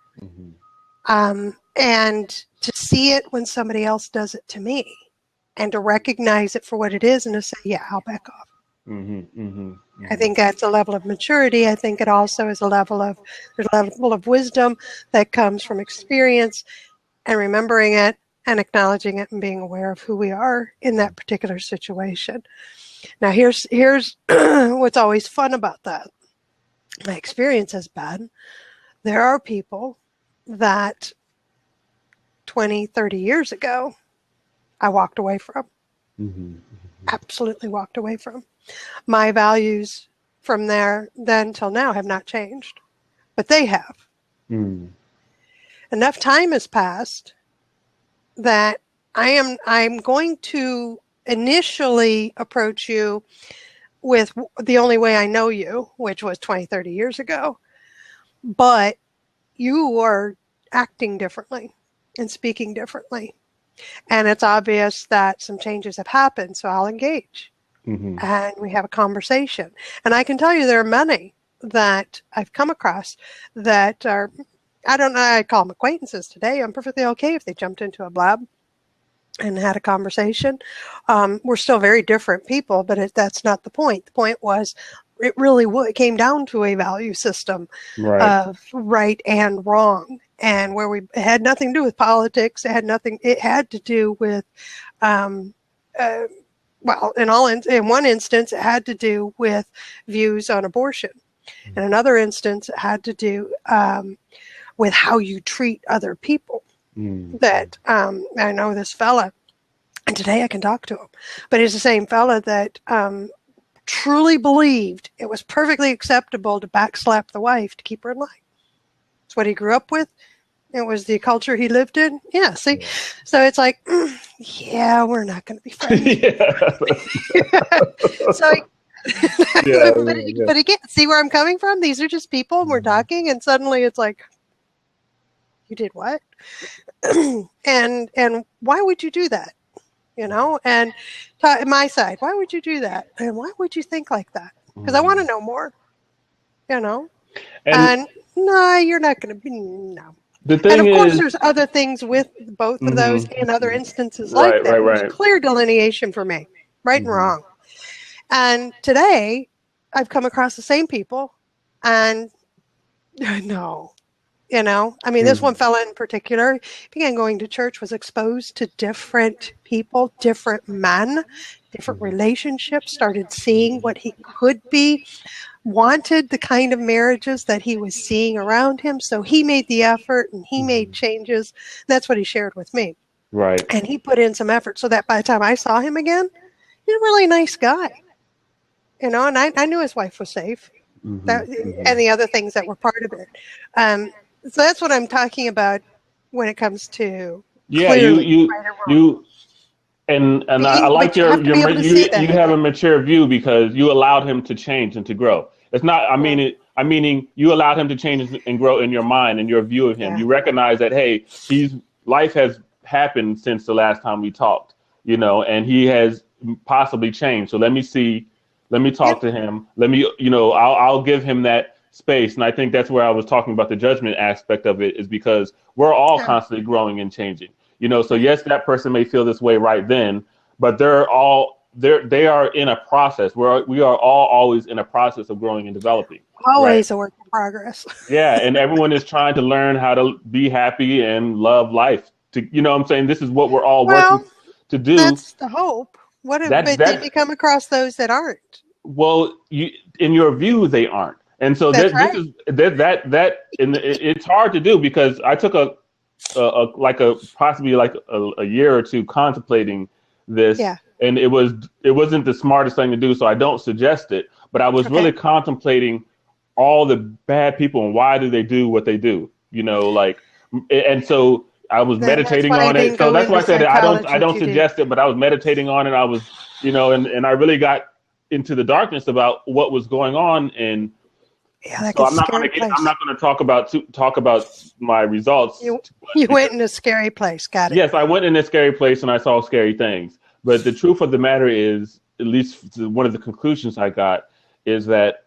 S1: and to see it when somebody else does it to me. And to recognize it for what it is and to say, yeah, I'll back off. I think that's a level of maturity. I think it also is there's a level of wisdom that comes from experience and remembering it and acknowledging it and being aware of who we are in that particular situation. Now, here's what's always fun about that. My experience has been there are people that 20, 30 years ago, I walked away from. Absolutely walked away from. My values from then till now have not changed, but they have. Enough time has passed that I'm going to initially approach you with the only way I know you, which was 20, 30 years ago, but you are acting differently and speaking differently. And it's obvious that some changes have happened, so I'll engage. And we have a conversation. And I can tell you there are many that I've come across that are, I don't know, I call them acquaintances today. I'm perfectly okay if they jumped into a blab. and had a conversation. We're still very different people, but that's not the point. The point was, it really came down to a value system of right and wrong, and where it had nothing to do with politics. It had to do with, well, in one instance, it had to do with views on abortion. In another instance, it had to do with how you treat other people. That I know this fella, and today I can talk to him, but he's the same fella that truly believed it was perfectly acceptable to backslap the wife to keep her in line. It's what he grew up with. It was the culture he lived in. Yeah, see? Yeah. So it's like, yeah, we're not going to be friends. But again, see where I'm coming from? These are just people, and we're talking, and suddenly it's like, you did what? and why would you do that? You know, and my side, why would you do that? And why would you think like that? Because I want to know more, you know. And no, you're not going to be, no.
S3: The thing
S1: and of course, there's other things with both of those in other instances like that. There's clear delineation for me, right and wrong. And today, I've come across the same people, and no. You know, I mean, this one fella in particular began going to church, was exposed to different people, different men, different relationships, started seeing what he could be, wanted the kind of marriages that he was seeing around him. So he made the effort and he made changes. That's what he shared with me.
S3: Right.
S1: And he put in some effort so that by the time I saw him again, he's a really nice guy. You know, and I knew his wife was safe. And the other things that were part of it. So that's what I'm talking about when it comes to
S3: you I like you have a mature view because you allowed him to change and to grow. It's not I'm meaning you allowed him to change and grow in your mind and your view of him. Yeah. You recognize that life has happened since the last time we talked, you know, and he has possibly changed. So let me talk to him. I'll give him that space. And I think that's where I was talking about the judgment aspect of it, is because we're all constantly growing and changing, you know. So yes, that person may feel this way right then, but they are in a process. We are all always in a process of growing and developing.
S1: Always a work in progress.
S3: Yeah. And everyone is trying to learn how to be happy and love life. You know what I'm saying? This is what we're all working to do.
S1: That's the hope. What if they come across those that aren't?
S3: Well, in your view, they aren't. And so it's hard to do, because I took possibly a year or two contemplating this, and it wasn't the smartest thing to do, so I don't suggest it. But I was really contemplating all the bad people and why do they do what they do, you know, and so I was meditating on it. So that's why I said I don't suggest it, but I was meditating on it. I was, you know, and I really got into the darkness about what was going on. And so I'm not going to talk about my results.
S1: You went in a scary place. Got it.
S3: Yes, I went in a scary place and I saw scary things. But the truth of the matter is, at least one of the conclusions I got, is that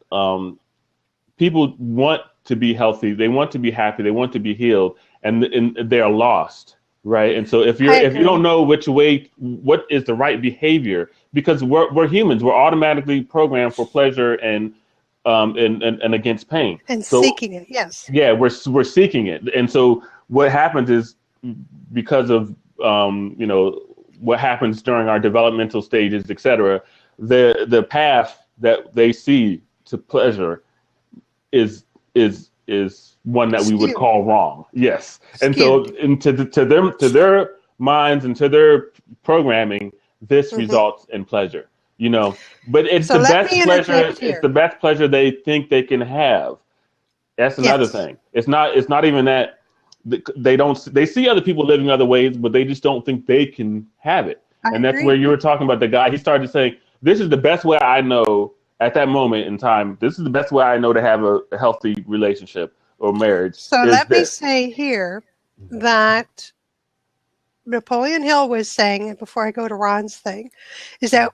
S3: people want to be healthy, they want to be happy, they want to be healed, and they're lost, right? And so if you don't know what is the right behavior, because we're humans, we're automatically programmed for pleasure and against pain.
S1: And seeking it, yes.
S3: Yeah, we're seeking it. And so what happens is, because of what happens during our developmental stages, et cetera, the path that they see to pleasure is one that we would call wrong. Yes. And so to their minds and to their programming, this results in pleasure. You know, but it's the best pleasure. It's the best pleasure they think they can have. That's another thing. It's not even that they see other people living other ways, but they just don't think they can have it. And that's where you were talking about the guy. He started saying, "This is the best way I know at that moment in time. This is the best way I know to have a healthy relationship or marriage."
S1: So let me say here that Napoleon Hill was saying, before I go to Ron's thing, is that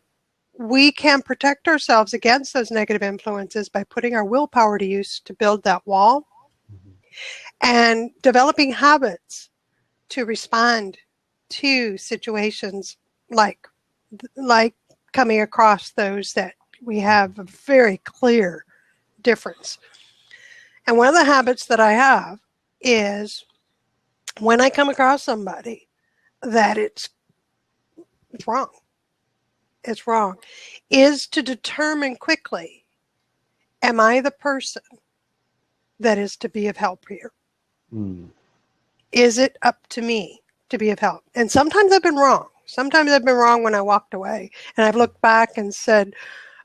S1: we can protect ourselves against those negative influences by putting our willpower to use to build that wall and developing habits to respond to situations like coming across those that we have a very clear difference. And one of the habits that I have is when I come across somebody that it's wrong, is to determine quickly, am I the person that is to be of help here? Is it up to me to be of help? And sometimes I've been wrong. Sometimes I've been wrong when I walked away, and I've looked back and said,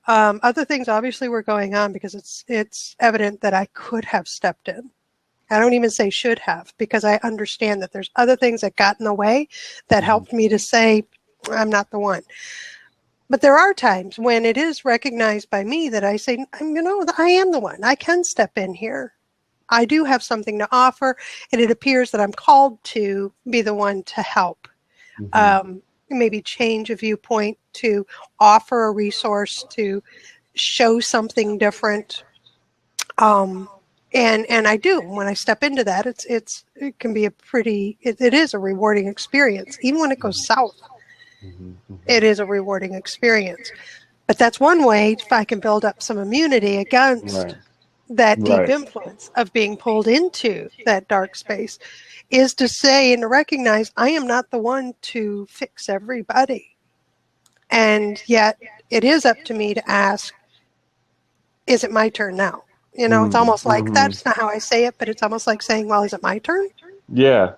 S1: other things obviously were going on, because it's evident that I could have stepped in. I don't even say should have, because I understand that there's other things that got in the way that helped me to say, I'm not the one. But there are times when it is recognized by me that I say, I am the one. I can step in here. I do have something to offer, and it appears that I'm called to be the one to help. Maybe change a viewpoint, to offer a resource, to show something different. And I do. When I step into that, it can be it is a rewarding experience. Even when it goes south, it is a rewarding experience. But that's one way, if I can build up some immunity against that deep influence of being pulled into that dark space, is to say and to recognize I am not the one to fix everybody. And yet it is up to me to ask, is it my turn now? It's almost like that's not how I say it, but it's almost like saying, well, is it my turn?
S3: Yeah.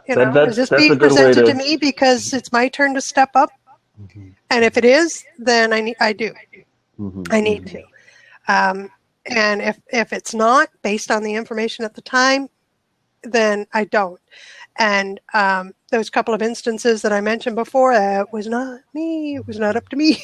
S1: Is this being presented to me because it's my turn to step up? And if it is, then I do. I need to. And if it's not, based on the information at the time, then I don't. And those couple of instances that I mentioned before, it was not me. It was not up to me.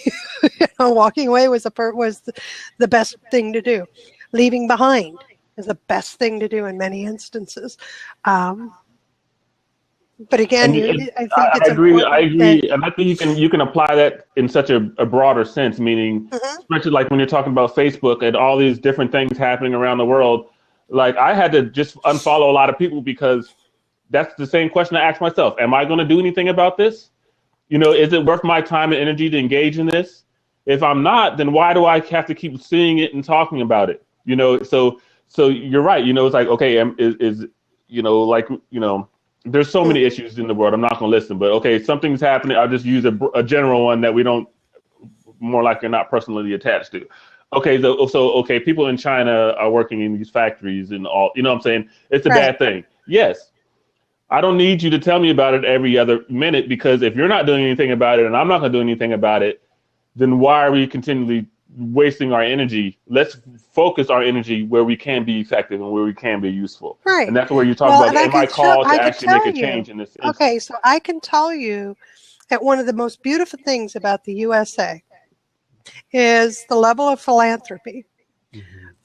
S1: Walking away was the best thing to do. Leaving behind is the best thing to do in many instances. But again, I agree.
S3: And I think you can apply that in such a broader sense, meaning, especially like when you're talking about Facebook and all these different things happening around the world. Like, I had to just unfollow a lot of people, because that's the same question I asked myself. Am I going to do anything about this? Is it worth my time and energy to engage in this? If I'm not, then why do I have to keep seeing it and talking about it? So you're right. It's like, okay, there's so many issues in the world. I'm not going to list them, but okay, something's happening. I'll just use a general one that we don't, more likely not personally attached to. Okay, okay, people in China are working in these factories and all. You know what I'm saying? It's a bad thing. Yes. I don't need you to tell me about it every other minute, because if you're not doing anything about it and I'm not going to do anything about it, then why are we continually wasting our energy? Let's focus our energy where we can be effective and where we can be useful.
S1: Right.
S3: And that's where you talk about, am I called to actually make a change in this instance?
S1: Okay, so I can tell you that one of the most beautiful things about the USA is the level of philanthropy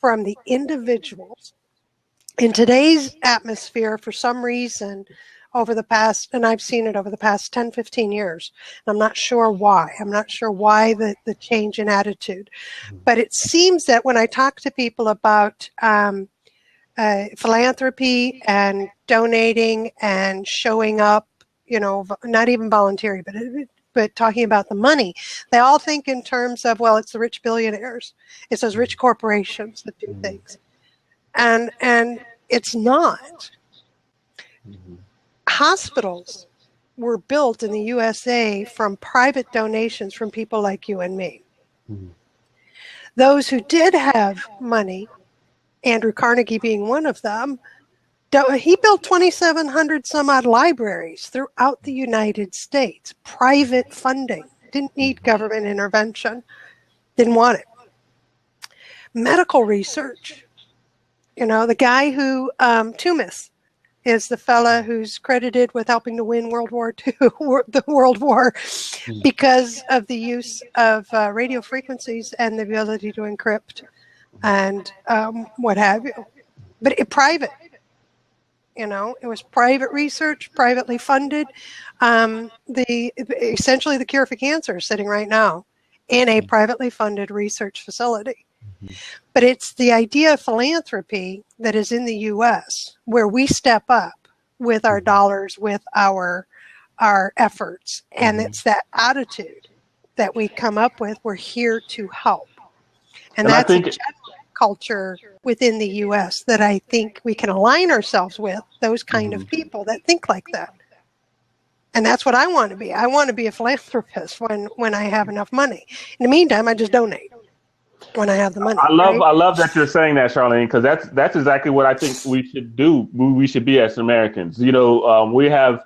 S1: from the individuals. In today's atmosphere, for some reason, over the past, and I've seen it over the past 10, 15 years, and I'm not sure why. I'm not sure why the change in attitude. But it seems that when I talk to people about philanthropy and donating and showing up, not even voluntary, but talking about the money, they all think in terms of, well, it's the rich billionaires. It's those rich corporations that do things. And it's not. Hospitals were built in the USA from private donations from people like you and me. Those who did have money, Andrew Carnegie being one of them, he built 2,700 some odd libraries throughout the United States. Private funding. Didn't need government intervention. Didn't want it. Medical research. The guy who, Toomas, is the fella who's credited with helping to win World War II, the World War, because of the use of radio frequencies and the ability to encrypt and what have you. But private. It was private research, privately funded. Essentially the cure for cancer is sitting right now in a privately funded research facility. But it's the idea of philanthropy that is in the U.S. where we step up with our dollars, with our our efforts. And it's that attitude that we come up with. We're here to help. And that's a general culture within the U.S. that I think we can align ourselves with, those kind of people that think like that. And that's what I want to be. I want to be a philanthropist when I have enough money. In the meantime, I just donate when I have the money.
S3: I love that you're saying that, Charlene, because that's exactly what I think we should do. We should be as Americans. You know, we have,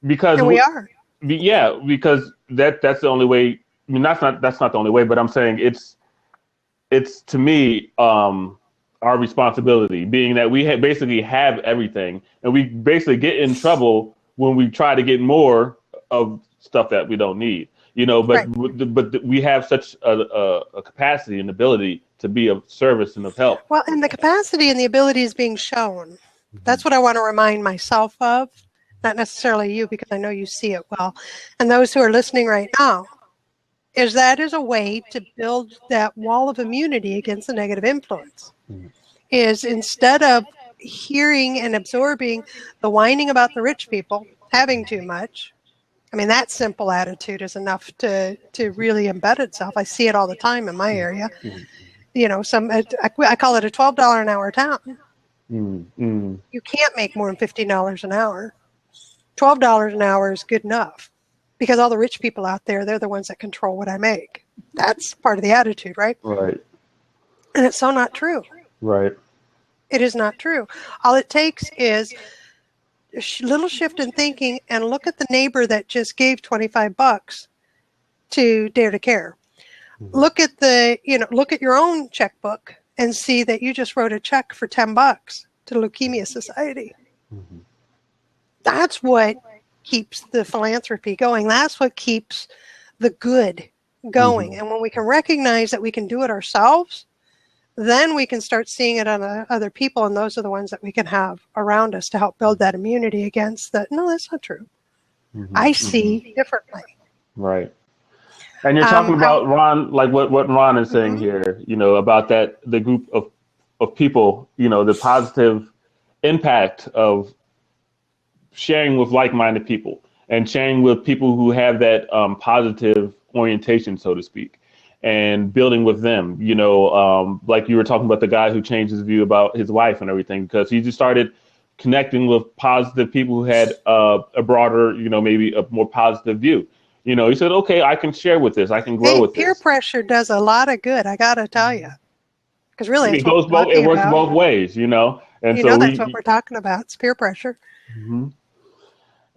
S3: because
S1: and we are.
S3: Yeah, because that's the only way. I mean, that's not the only way, but I'm saying it's to me our responsibility, being that we basically have everything, and we basically get in trouble when we try to get more of stuff that we don't need. You know, but we have such a capacity and ability to be of service and of help.
S1: Well, and the capacity and the ability is being shown. That's what I want to remind myself of, not necessarily you, because I know you see it well, and those who are listening right now, is that is a way to build that wall of immunity against the negative influence. Is instead of hearing and absorbing the whining about the rich people having too much, I mean, that simple attitude is enough to really embed itself. I see it all the time in my area. You know, I call it a $12 an hour town. You can't make more than $15 an hour. $12 an hour is good enough, because all the rich people out there, they're the ones that control what I make. That's part of the attitude, right?
S3: Right.
S1: And it's so not true.
S3: Right.
S1: It is not true. All it takes is a little shift in thinking, and look at the neighbor that just gave $25 to Dare to Care. Look at look at your own checkbook and see that you just wrote a check for $10 to Leukemia Society. That's what keeps the philanthropy going. That's what keeps the good going. And when we can recognize that we can do it ourselves, then we can start seeing it on other people, and those are the ones that we can have around us to help build that immunity against that. No, that's not true. I see differently.
S3: Right. And you're talking about, Ron, like what Ron is saying here, you know, about the group of people, you know, the positive impact of sharing with like-minded people and sharing with people who have that positive orientation, so to speak, and building with them, you know, like you were talking about the guy who changed his view about his wife and everything, because he just started connecting with positive people who had a broader, you know, maybe a more positive view. You know, he said, okay, I can share with this. I can grow with this.
S1: Peer pressure does a lot of good, I got to tell you. Because really,
S3: it works both ways, you know. And so
S1: that's what we're talking about. It's peer pressure.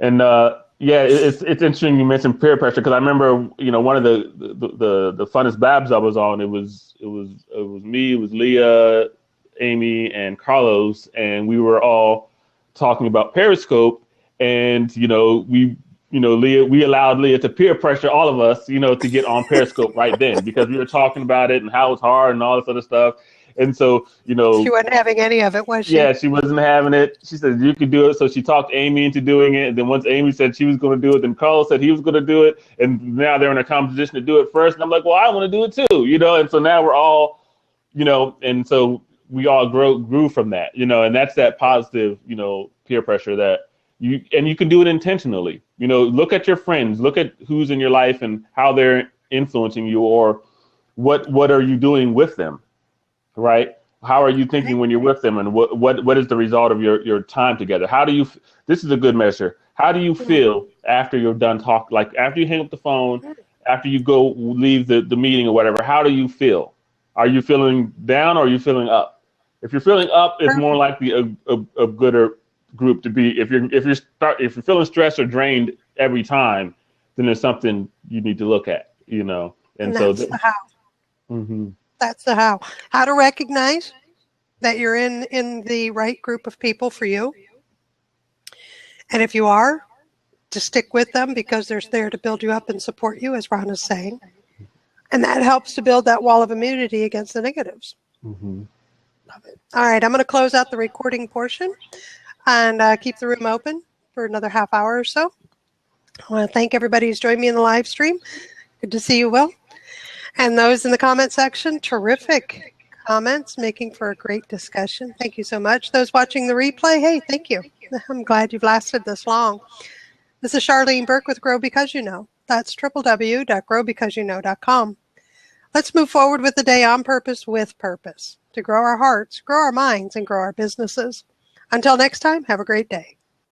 S3: And yeah, it's interesting you mentioned peer pressure, because I remember, you know, one of the funnest Babs I was on, it was me, it was Leah, Amy, and Carlos, and we were all talking about Periscope, and we allowed Leah to peer pressure all of us, you know, to get on Periscope right then, because we were talking about it and how it's hard and all this other stuff. And so, you know,
S1: she wasn't having any of it, was she?
S3: Yeah, she wasn't having it. She said, you could do it. So she talked Amy into doing it. And then once Amy said she was going to do it, then Carlos said he was going to do it. And now they're in a competition to do it first. And I'm like, well, I want to do it too, you know? And so now we're all, you know, and so we all grew from that, you know, and that's that positive, you know, peer pressure that you can do it intentionally. You know, look at your friends, look at who's in your life and how they're influencing you, or what are you doing with them? Right? How are you thinking when you're with them, and what is the result of your time together? This is a good measure. How do you feel after you're done talking? Like after you hang up the phone, after you leave the meeting or whatever, how do you feel? Are you feeling down or are you feeling up? If you're feeling up, it's more likely a gooder group to be. If you're feeling stressed or drained every time, then there's something you need to look at, you know. And so
S1: that's the how. That's the how. How to recognize that you're in the right group of people for you. And if you are, to stick with them, because they're there to build you up and support you, as Ron is saying. And that helps to build that wall of immunity against the negatives. Love it. All right, I'm going to close out the recording portion and keep the room open for another half hour or so. I want to thank everybody who's joined me in the live stream. Good to see you, Will. And those in the comment section, terrific comments, making for a great discussion. Thank you so much. Those watching the replay, hey, thank you. I'm glad you've lasted this long. This is Charlene Burke with Grow Because You Know. That's www.growbecauseyouknow.com. Let's move forward with the day on purpose with purpose to grow our hearts, grow our minds, and grow our businesses. Until next time, have a great day.